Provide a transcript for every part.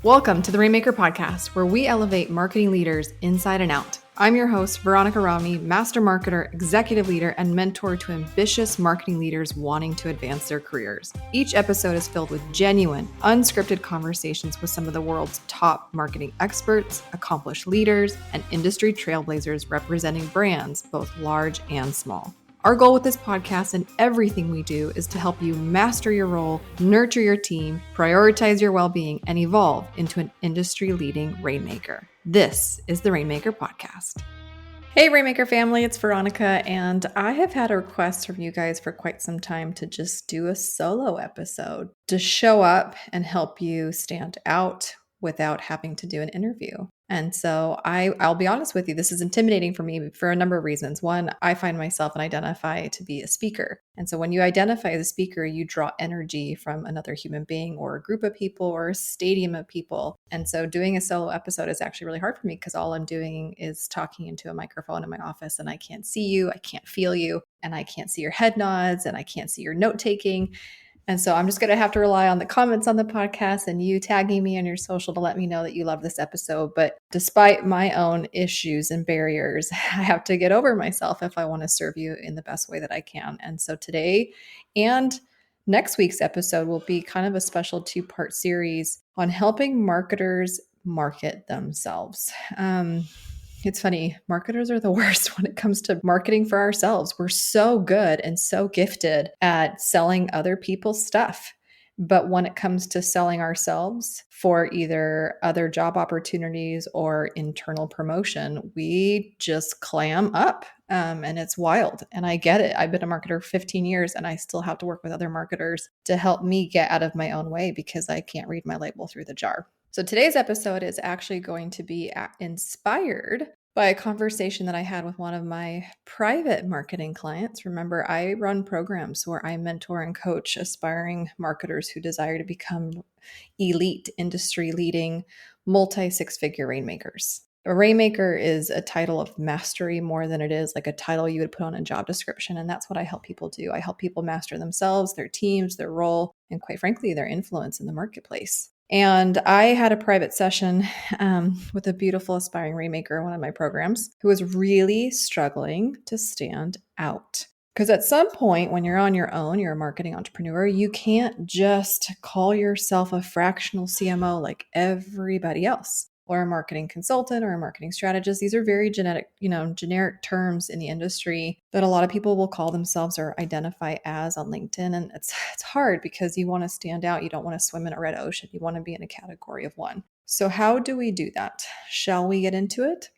Welcome to the Rainmaker podcast, where we elevate marketing leaders inside and out. I'm your host, Veronica Rami, master marketer, executive leader, and mentor to ambitious marketing leaders wanting to advance their careers. Each episode is filled with genuine, unscripted conversations with some of the world's top marketing experts, accomplished leaders, and industry trailblazers representing brands, both large and small. Our goal with this podcast and everything we do is to help you master your role, nurture your team, prioritize your well-being, and evolve into an industry-leading Rainmaker. This is the Rainmaker Podcast. Hey, Rainmaker family, it's Veronica, and I have had a request from you guys for quite some time to just do a solo episode to show up and help you stand out without having to do an interview. And so I'll be honest with you, this is intimidating for me for a number of reasons. One, I find myself and identify to be a speaker. And so when you identify as a speaker, you draw energy from another human being or a group of people or a stadium of people. And so doing a solo episode is actually really hard for me because all I'm doing is talking into a microphone in my office and I can't see you, I can't feel you, and I can't see your head nods and I can't see your note taking. And so I'm just going to have to rely on the comments on the podcast and you tagging me on your social to let me know that you love this episode. But despite my own issues and barriers, I have to get over myself if I want to serve you in the best way that I can. And so today and next week's episode will be kind of a special 2-part series on helping marketers market themselves. It's funny, marketers are the worst when it comes to marketing for ourselves. We're so good and so gifted at selling other people's stuff. But when it comes to selling ourselves for either other job opportunities or internal promotion, we just clam up. And it's wild. And I get it. I've been a marketer for 15 years and I still have to work with other marketers to help me get out of my own way because I can't read my label through the jar. So today's episode is actually going to be inspired by a conversation that I had with one of my private marketing clients. Remember, I run programs where I mentor and coach aspiring marketers who desire to become elite, industry-leading, multi-six-figure rainmakers. A rainmaker is a title of mastery more than it is like a title you would put on a job description. And that's what I help people do. I help people master themselves, their teams, their role, and quite frankly, their influence in the marketplace. And I had a private session with a beautiful aspiring rainmaker in one of my programs who was really struggling to stand out. Because at some point when you're on your own, you're a marketing entrepreneur, you can't just call yourself a fractional CMO like everybody else, or a marketing consultant or a marketing strategist. These are very generic terms in the industry that a lot of people will call themselves or identify as on LinkedIn. And it's hard because you want to stand out. You don't want to swim in a red ocean. You want to be in a category of one. So how do we do that? Shall we get into it?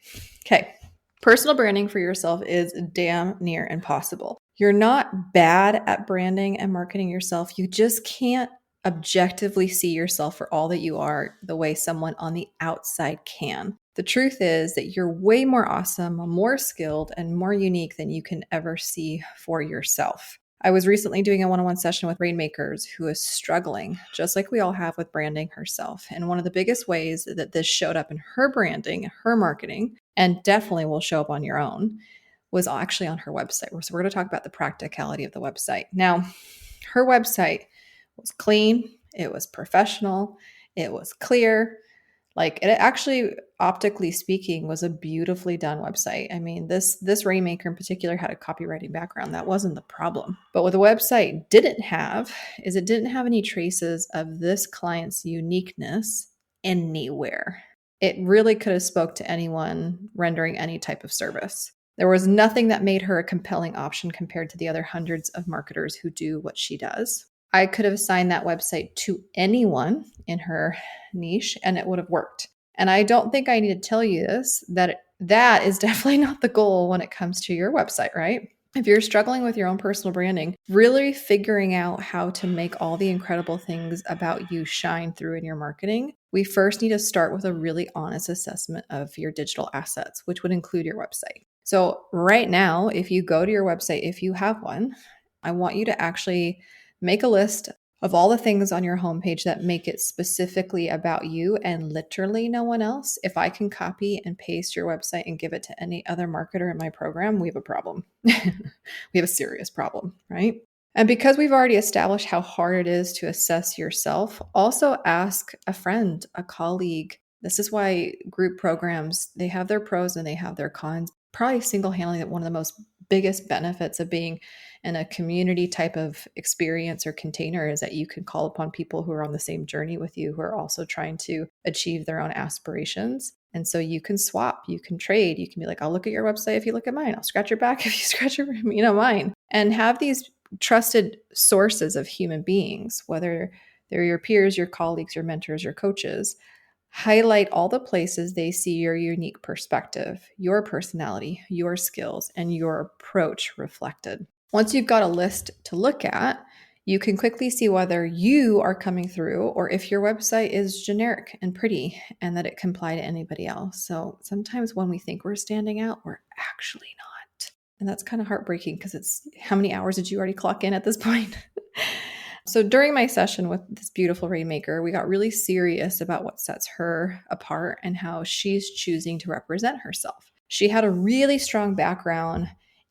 Okay. Personal branding for yourself is damn near impossible. You're not bad at branding and marketing yourself. You just can't objectively see yourself for all that you are the way someone on the outside can. The truth is that you're way more awesome, more skilled, and more unique than you can ever see for yourself. I was recently doing a one-on-one session with Rainmakers who is struggling, just like we all have with branding herself. And one of the biggest ways that this showed up in her branding, her marketing, and definitely will show up on your own, was actually on her website. So we're going to talk about the practicality of the website. Now, her website was clean, it was professional, it was clear. Like it actually, optically speaking, was a beautifully done website. I mean, this Rainmaker in particular had a copywriting background. That wasn't the problem. But what the website didn't have is it didn't have any traces of this client's uniqueness anywhere. It really could have spoke to anyone rendering any type of service. There was nothing that made her a compelling option compared to the other hundreds of marketers who do what she does. I could have assigned that website to anyone in her niche and it would have worked. And I don't think I need to tell you this, that is definitely not the goal when it comes to your website, right? If you're struggling with your own personal branding, really figuring out how to make all the incredible things about you shine through in your marketing, we first need to start with a really honest assessment of your digital assets, which would include your website. So right now, if you go to your website, if you have one, I want you to actually make a list of all the things on your homepage that make it specifically about you and literally no one else. If I can copy and paste your website and give it to any other marketer in my program, we have a problem. We have a serious problem, right? And because we've already established how hard it is to assess yourself, also ask a friend, a colleague. This is why group programs, they have their pros and they have their cons. Probably single-handedly one of the most biggest benefits of being in a community type of experience or container is that you can call upon people who are on the same journey with you, who are also trying to achieve their own aspirations. And so you can swap, you can trade, you can be like, I'll look at your website if you look at mine. I'll scratch your back if you scratch your, mine. And have these trusted sources of human beings, whether they're your peers, your colleagues, your mentors, your coaches, highlight all the places they see your unique perspective, your personality, your skills, and your approach reflected. Once you've got a list to look at, you can quickly see whether you are coming through or if your website is generic and pretty and that it can apply to anybody else. So sometimes when we think we're standing out, we're actually not. And that's kind of heartbreaking because it's how many hours did you already clock in at this point? So during my session with this beautiful Rainmaker, we got really serious about what sets her apart and how she's choosing to represent herself. She had a really strong background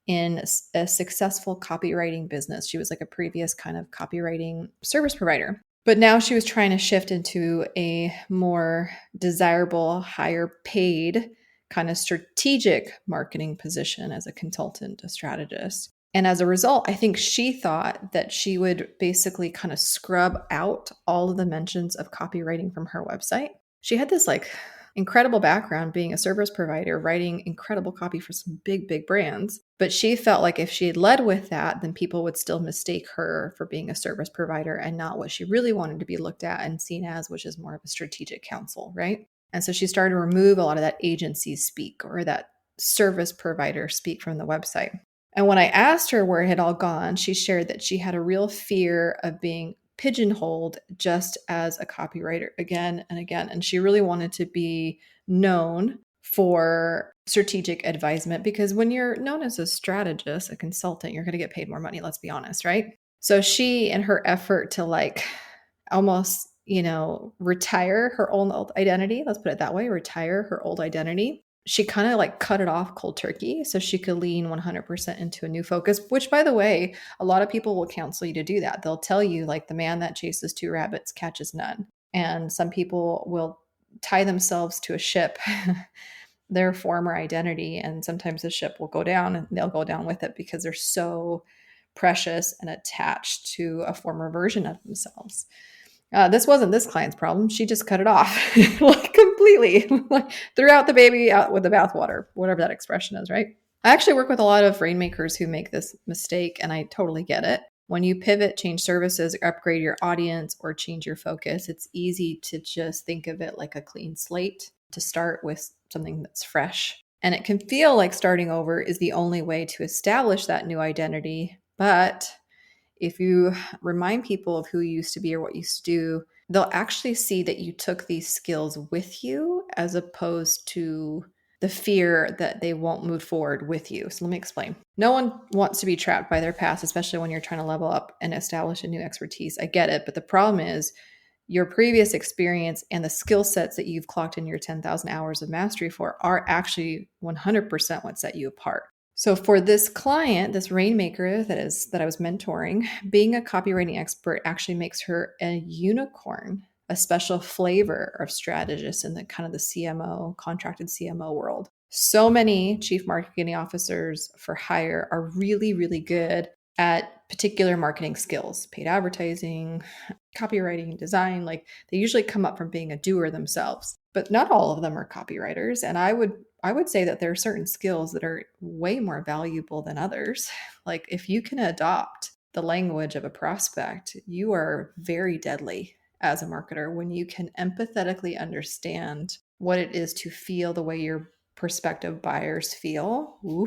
in a successful copywriting business. She was like a previous kind of copywriting service provider. But now she was trying to shift into a more desirable, higher paid kind of strategic marketing position as a consultant, a strategist. And as a result, I think she thought that she would basically kind of scrub out all of the mentions of copywriting from her website. She had this like incredible background being a service provider, writing incredible copy for some big, big brands. But she felt like if she had led with that, then people would still mistake her for being a service provider and not what she really wanted to be looked at and seen as, which is more of a strategic counsel, right? And so she started to remove a lot of that agency speak or that service provider speak from the website. And when I asked her where it had all gone, she shared that she had a real fear of being pigeonholed just as a copywriter again and again. And she really wanted to be known for strategic advisement because when you're known as a strategist, a consultant, you're going to get paid more money, let's be honest, right? So she, in her effort to like almost, retire her old identity, let's put it that way, retire her old identity, she kind of like cut it off cold turkey so she could lean 100% into a new focus, which by the way, a lot of people will counsel you to do that. They'll tell you like the man that chases two rabbits catches none. And some people will tie themselves to a ship, their former identity, and sometimes the ship will go down and they'll go down with it because they're so precious and attached to a former version of themselves. This wasn't this client's problem. She just cut it off like completely, like threw out the baby out with the bathwater, whatever that expression is, right? I actually work with a lot of rainmakers who make this mistake, and I totally get it. When you pivot, change services, upgrade your audience, or change your focus, it's easy to just think of it like a clean slate, to start with something that's fresh. And it can feel like starting over is the only way to establish that new identity, but if you remind people of who you used to be or what you used to do, they'll actually see that you took these skills with you as opposed to the fear that they won't move forward with you. So let me explain. No one wants to be trapped by their past, especially when you're trying to level up and establish a new expertise. I get it. But the problem is your previous experience and the skill sets that you've clocked in your 10,000 hours of mastery for are actually 100% what set you apart. So for this client, this Rainmaker that I was mentoring, being a copywriting expert actually makes her a unicorn, a special flavor of strategist in the kind of the CMO, contracted CMO world. So many chief marketing officers for hire are really, really good at particular marketing skills, paid advertising, copywriting, design. Like they usually come up from being a doer themselves, but not all of them are copywriters. And I would say that there are certain skills that are way more valuable than others. Like if you can adopt the language of a prospect, you are very deadly as a marketer when you can empathetically understand what it is to feel the way your prospective buyers feel. Ooh,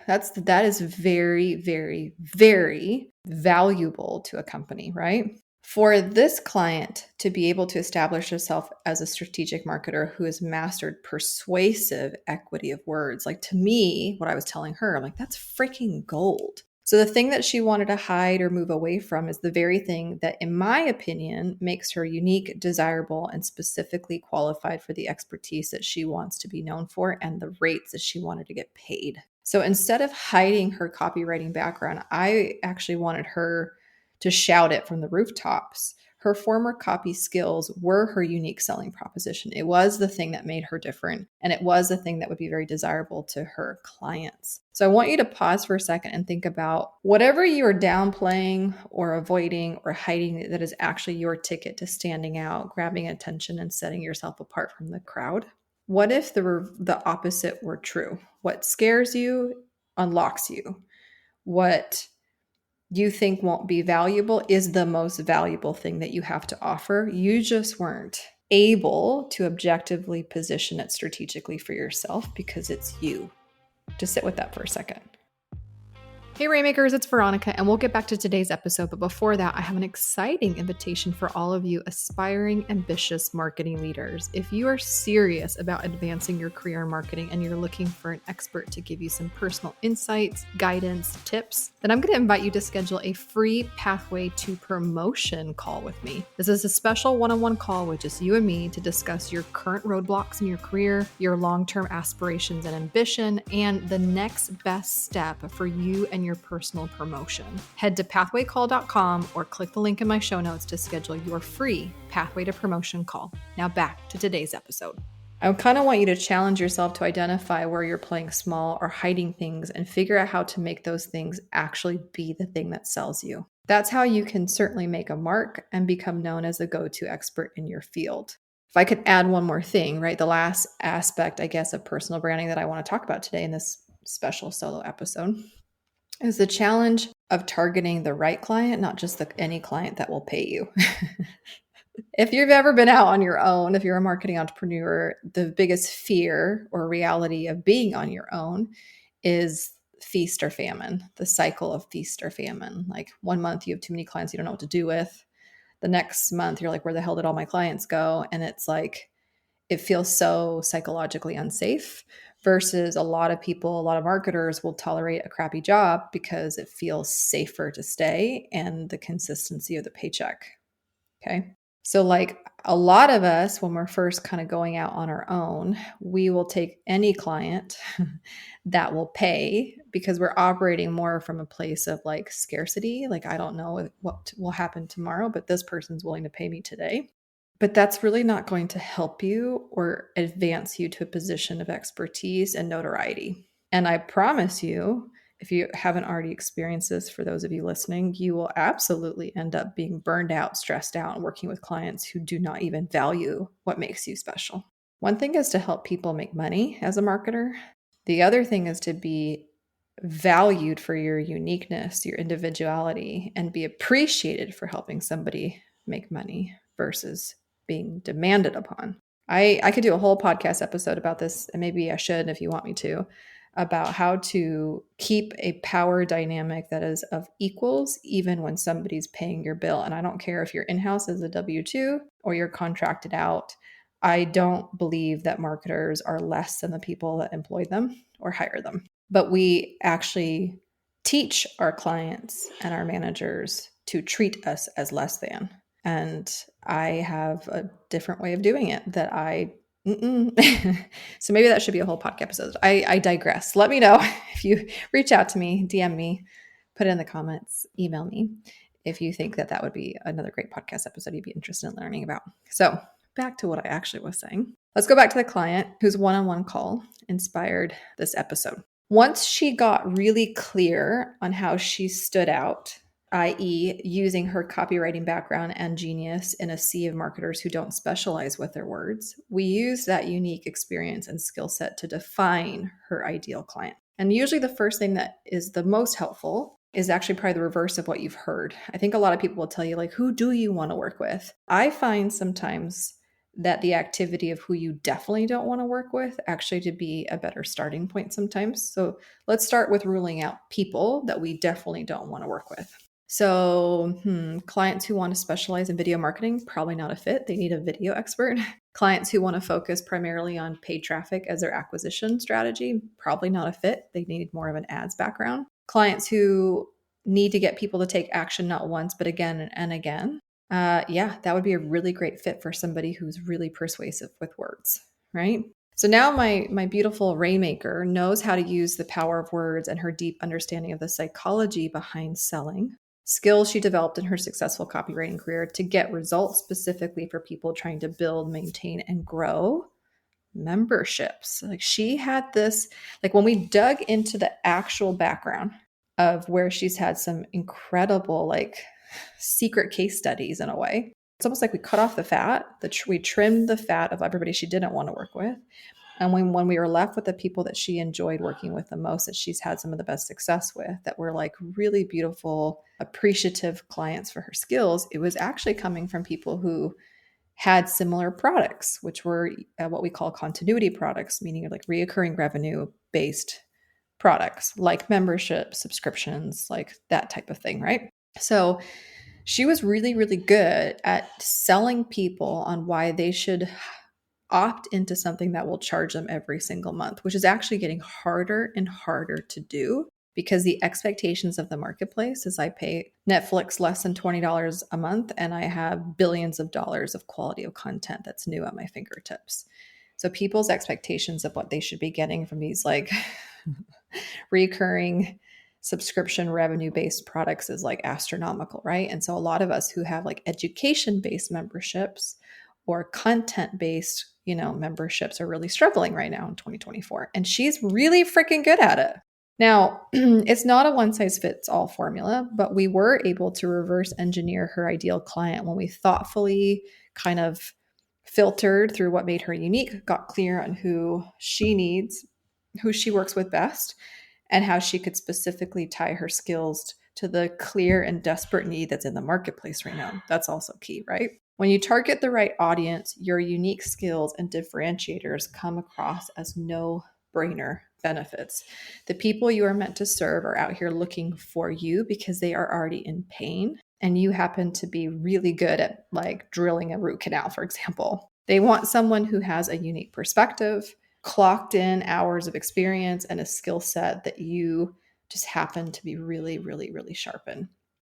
that is very, very, very valuable to a company, right? For this client to be able to establish herself as a strategic marketer who has mastered persuasive equity of words, like to me, what I was telling her, I'm like, that's freaking gold. So the thing that she wanted to hide or move away from is the very thing that, in my opinion, makes her unique, desirable, and specifically qualified for the expertise that she wants to be known for and the rates that she wanted to get paid. So instead of hiding her copywriting background, I actually wanted her to shout it from the rooftops. Her former copy skills were her unique selling proposition. It was the thing that made her different, and it was the thing that would be very desirable to her clients. So I want you to pause for a second and think about whatever you are downplaying or avoiding or hiding that is actually your ticket to standing out, grabbing attention, and setting yourself apart from the crowd. What if the opposite were true? What scares you unlocks you. What you think won't be valuable is the most valuable thing that you have to offer. You just weren't able to objectively position it strategically for yourself because it's you. Just sit with that for a second. Hey Rainmakers, it's Veronica, and we'll get back to today's episode. But before that, I have an exciting invitation for all of you aspiring, ambitious marketing leaders. If you are serious about advancing your career in marketing and you're looking for an expert to give you some personal insights, guidance, tips, then I'm going to invite you to schedule a free Pathway to Promotion call with me. This is a special one-on-one call with just you and me to discuss your current roadblocks in your career, your long-term aspirations and ambition, and the next best step for you and your personal promotion. Head to pathwaycall.com or click the link in my show notes to schedule your free Pathway to Promotion call. Now back to today's episode. I kind of want you to challenge yourself to identify where you're playing small or hiding things and figure out how to make those things actually be the thing that sells you. That's how you can certainly make a mark and become known as a go-to expert in your field. If I could add one more thing, right? The last aspect, I guess, of personal branding that I want to talk about today in this special solo episode is the challenge of targeting the right client, not just any client that will pay you. If you've ever been out on your own, if you're a marketing entrepreneur, the biggest fear or reality of being on your own is feast or famine, the cycle of feast or famine. Like one month you have too many clients you don't know what to do with. The next month you're like, where the hell did all my clients go? And it's like, it feels so psychologically unsafe versus a lot of people, a lot of marketers will tolerate a crappy job because it feels safer to stay and the consistency of the paycheck. Okay. So like a lot of us, when we're first kind of going out on our own, we will take any client that will pay because we're operating more from a place of like scarcity. Like, I don't know what will happen tomorrow, but this person's willing to pay me today. But that's really not going to help you or advance you to a position of expertise and notoriety. And I promise you, if you haven't already experienced this, for those of you listening, you will absolutely end up being burned out, stressed out, and working with clients who do not even value what makes you special. One thing is to help people make money as a marketer. The other thing is to be valued for your uniqueness, your individuality, and be appreciated for helping somebody make money versus being demanded upon. I could do a whole podcast episode about this, and maybe I should if you want me to, about how to keep a power dynamic that is of equals even when somebody's paying your bill. And I don't care if you're in-house as a W-2 or you're contracted out. I don't believe that marketers are less than the people that employ them or hire them. But we actually teach our clients and our managers to treat us as less than. And I have a different way of doing it that so maybe that should be a whole podcast episode. I digress. Let me know if you reach out to me, DM me, put it in the comments, email me if you think that would be another great podcast episode you'd be interested in learning about. So back to what I actually was saying. Let's go back to the client whose one-on-one call inspired this episode. Once she got really clear on how she stood out, i.e. using her copywriting background and genius in a sea of marketers who don't specialize with their words, we use that unique experience and skill set to define her ideal client. And usually the first thing that is the most helpful is actually probably the reverse of what you've heard. I think a lot of people will tell you, like, who do you want to work with? I find sometimes that the activity of who you definitely don't want to work with actually to be a better starting point sometimes. So let's start with ruling out people that we definitely don't want to work with. So clients who want to specialize in video marketing, probably not a fit. They need a video expert. Clients who want to focus primarily on paid traffic as their acquisition strategy, probably not a fit. They need more of an ads background. Clients who need to get people to take action not once, but again and again. That would be a really great fit for somebody who's really persuasive with words, right? So now my beautiful Rainmaker knows how to use the power of words and her deep understanding of the psychology behind selling, skills she developed in her successful copywriting career to get results specifically for people trying to build, maintain, and grow memberships. Like she had this, like when we dug into the actual background of where she's had some incredible, like secret case studies in a way. It's almost like we cut off the fat, we trimmed the fat of everybody she didn't want to work with. And when we were left with the people that she enjoyed working with the most, that she's had some of the best success with, that were like really beautiful, appreciative clients for her skills, it was actually coming from people who had similar products, which were what we call continuity products, meaning like reoccurring revenue based products like membership, subscriptions, like that type of thing, right? So she was really, really good at selling people on why they should opt into something that will charge them every single month, which is actually getting harder and harder to do because the expectations of the marketplace is I pay Netflix less than $20 a month and I have billions of dollars of quality of content that's new at my fingertips. So people's expectations of what they should be getting from these like recurring subscription revenue based products is like astronomical, right? And so a lot of us who have like education based memberships or content based, memberships are really struggling right now in 2024. And she's really freaking good at it. Now, it's not a one size fits all formula, but we were able to reverse engineer her ideal client when we thoughtfully kind of filtered through what made her unique, got clear on who she needs, who she works with best, and how she could specifically tie her skills to the clear and desperate need that's in the marketplace right now. That's also key, right? When you target the right audience, your unique skills and differentiators come across as no-brainer benefits. The people you are meant to serve are out here looking for you because they are already in pain, and you happen to be really good at like drilling a root canal, for example. They want someone who has a unique perspective, clocked in hours of experience, and a skill set that you just happen to be really, really, really sharp in.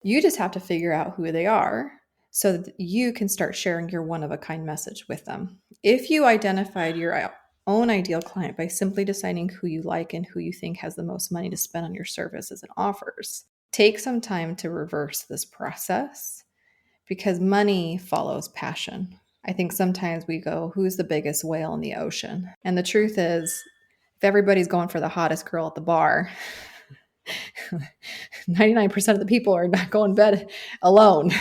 You just have to figure out who they are so that you can start sharing your one-of-a-kind message with them. If you identified your own ideal client by simply deciding who you like and who you think has the most money to spend on your services and offers, take some time to reverse this process because money follows passion. I think sometimes we go, who's the biggest whale in the ocean? And the truth is, if everybody's going for the hottest girl at the bar, 99% of the people are not going to bed alone.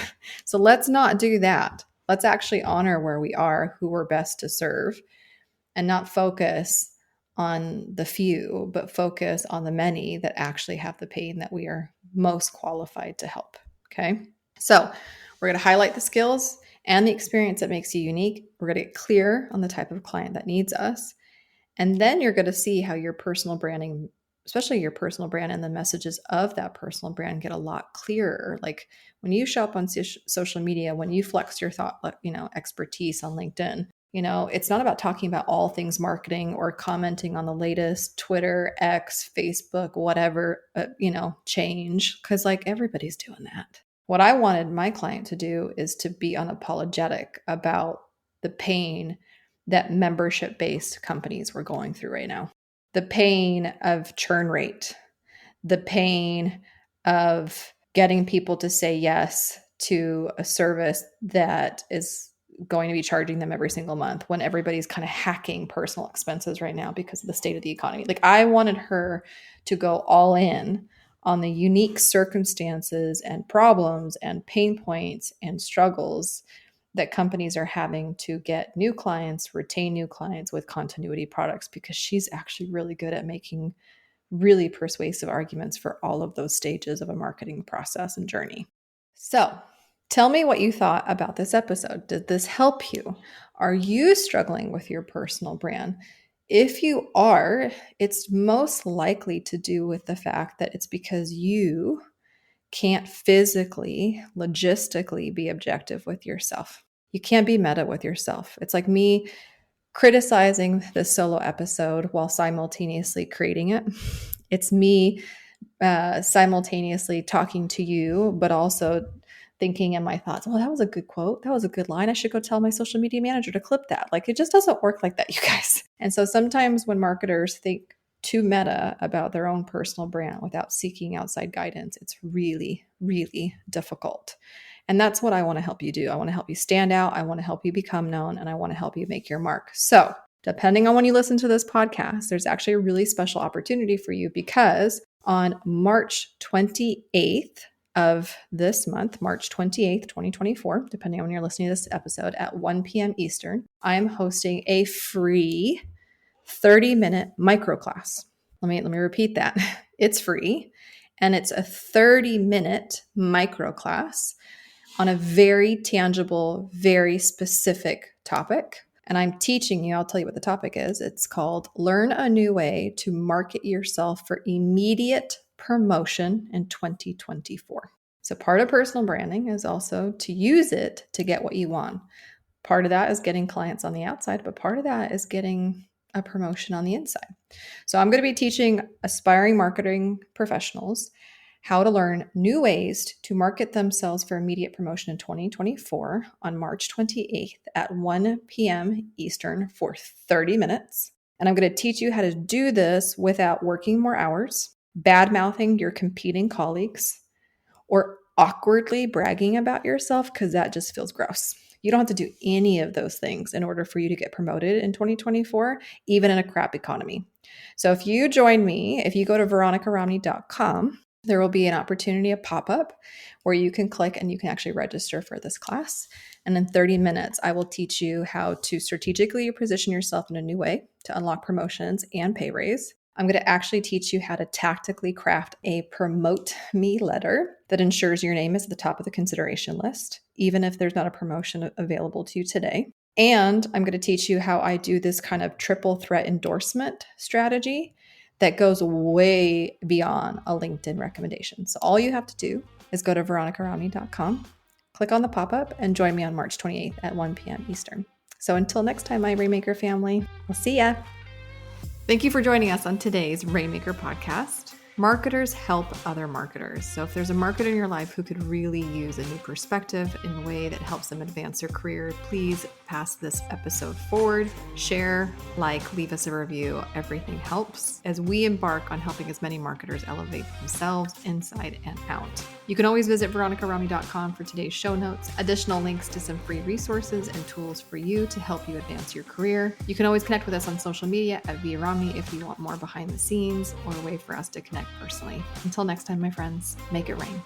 So let's not do that. Let's actually honor where we are, who we're best to serve, and not focus on the few, but focus on the many that actually have the pain that we are most qualified to help. Okay. So we're going to highlight the skills and the experience that makes you unique. We're going to get clear on the type of client that needs us. And then you're going to see how your personal branding, especially your personal brand and the messages of that personal brand, get a lot clearer. Like when you show up on social media, when you flex your thought, expertise on LinkedIn, it's not about talking about all things marketing or commenting on the latest Twitter, X, Facebook, whatever, change, because like everybody's doing that. What I wanted my client to do is to be unapologetic about the pain that membership-based companies were going through right now. The pain of churn rate, the pain of getting people to say yes to a service that is going to be charging them every single month when everybody's kind of hacking personal expenses right now because of the state of the economy. Like I wanted her to go all in on the unique circumstances and problems and pain points and struggles that companies are having to get new clients, retain new clients with continuity products, because she's actually really good at making really persuasive arguments for all of those stages of a marketing process and journey. So tell me what you thought about this episode. Did this help you? Are you struggling with your personal brand? If you are, it's most likely to do with the fact that it's because you can't physically, logistically be objective with yourself. You can't be meta with yourself. It's like me criticizing this solo episode while simultaneously creating it. It's me simultaneously talking to you, but also thinking in my thoughts, well, that was a good quote. That was a good line. I should go tell my social media manager to clip that. Like, it just doesn't work like that, you guys. And so sometimes when marketers think too meta about their own personal brand without seeking outside guidance, it's really, really difficult. And that's what I want to help you do. I want to help you stand out. I want to help you become known, and I want to help you make your mark. So depending on when you listen to this podcast, there's actually a really special opportunity for you, because on March 28th of this month, March 28th, 2024, depending on when you're listening to this episode, at 1 p.m. Eastern, I am hosting a free 30-minute microclass. Let me repeat that. It's free, and it's a 30-minute microclass on a very tangible, very specific topic. And I'm teaching you, I'll tell you what the topic is. It's called Learn a New Way to Market Yourself for Immediate Promotion in 2024. So part of personal branding is also to use it to get what you want. Part of that is getting clients on the outside, but part of that is getting a promotion on the inside. So I'm going to be teaching aspiring marketing professionals how to learn new ways to market themselves for immediate promotion in 2024 on March 28th at 1 p.m. Eastern for 30 minutes. And I'm going to teach you how to do this without working more hours, bad-mouthing your competing colleagues, or awkwardly bragging about yourself, because that just feels gross. You don't have to do any of those things in order for you to get promoted in 2024, even in a crap economy. So if you join me, if you go to veronicaromney.com, there will be an opportunity, a pop-up, where you can click and you can actually register for this class. And in 30 minutes, I will teach you how to strategically position yourself in a new way to unlock promotions and pay raise. I'm going to actually teach you how to tactically craft a promote me letter that ensures your name is at the top of the consideration list, even if there's not a promotion available to you today. And I'm going to teach you how I do this kind of triple threat endorsement strategy that goes way beyond a LinkedIn recommendation. So all you have to do is go to veronicaromney.com, click on the pop-up, and join me on March 28th at 1 p.m. Eastern. So until next time, my Rainmaker family, I'll see ya. Thank you for joining us on today's Rainmaker podcast. Marketers help other marketers. So if there's a marketer in your life who could really use a new perspective in a way that helps them advance their career, please pass this episode forward, share, leave us a review. Everything helps as we embark on helping as many marketers elevate themselves inside and out. You can always visit veronicaromney.com for today's show notes, additional links to some free resources and tools for you to help you advance your career. You can always connect with us on social media at @VRomney if you want more behind the scenes or a way for us to connect personally. Until next time, my friends, make it rain.